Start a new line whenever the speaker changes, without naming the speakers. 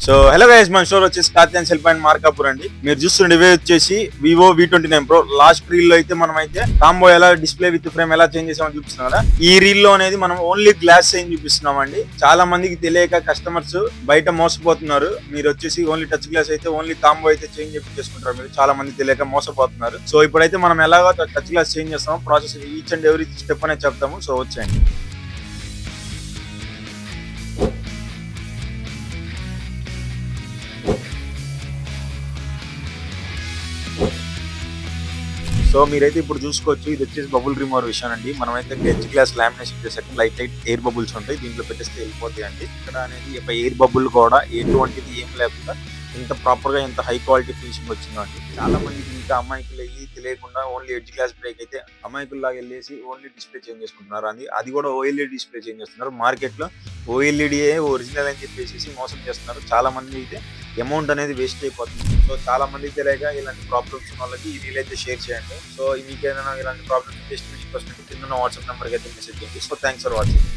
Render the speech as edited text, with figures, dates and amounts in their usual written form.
So hello guys, మన store వచ్చేసి కాత్యాన్ cell point Markapur అండి. మీరు చూస్తుండే వచ్చేసి Vivo V29 Pro. Last reel లో అయితే మనం అయితే కాంబో ఎలా డిస్ప్లే విత్ ఫ్రేమ్ ఎలా చేంజ్ చేసామని చూపిస్తున్నాం కదా. ఈ రీల్ లో అనేది మనం ఓన్లీ గ్లాస్ చేంజ్ చూపిస్తున్నాం అండి. చాలా మందికి తెలియక కస్టమర్స్ బయట మోసపోతున్నారు. మీరు వచ్చేసి ఓన్లీ టచ్ గ్లాస్ అయితే ఓన్లీ కాంబో అయితే చేంజ్ చేసుకుంటారు. మీరు చాలా మంది తెలియక మోసపోతున్నారు. సో ఇప్పుడైతే మనం ఎలాగో టచ్ గ్లాస్ చేంజ్ చేస్తాము. Process each and every step అనేది చెప్తాము. సో వచ్చేయండి. సో మీరైతే ఇప్పుడు చూసుకోవచ్చు, ఇది వచ్చేసి బబుల్ రిమూవర్ విషయం అండి. మనమైతే హెచ్ గ్లాస్ లామినేషన్ చేసాక లైట్ ఎయిర్ బబుల్స్ ఉంటాయి, దీంట్లో పెట్టేస్తే వెళ్ళిపోతాయి అండి. ఇక్కడ అనేది ఎయిర్ బబుల్ కూడా ఎటువంటిది ఏం లేకుండా ఇంత ప్రాపర్ గా ఇంత హై క్వాలిటీ ఫినిషింగ్ వచ్చిందండి. చాలా మందికి ఇంకా అమాయకులు అయ్యి తెలియకుండా ఓన్లీ ఎడ్జ్ గ్లాస్ బ్రేక్ అయితే అమాయకుల్లాగా వెళ్ళేసి ఓన్లీ డిస్ప్లే చేంజ్ చేసుకుంటున్నారు. అది కూడా ఓఎల్ఈడి డిస్ప్లే చేంజ్ చేస్తున్నారు. మార్కెట్ లో ఓఎల్ఈడియే ఒరిజినల్ అని చెప్పేసి మోసం చేస్తున్నారు. చాలా మంది అయితే అమౌంట్ అనేది వేస్ట్ అయిపోతుంది. సో చాలా మంది తెలియక ఇలాంటి ప్రాబ్లమ్స్ ఉన్న వాళ్ళకి ఈ రీల్ అయితే షేర్ చేయండి. సో మీకు ఏదైనా ఇలాంటి ప్రాబ్లమ్స్ ఎస్టిమేషన్ కోసం కింద వాట్సాప్ నెంబర్కి అయితే మెసేజ్ చేయండి. So thanks for watching.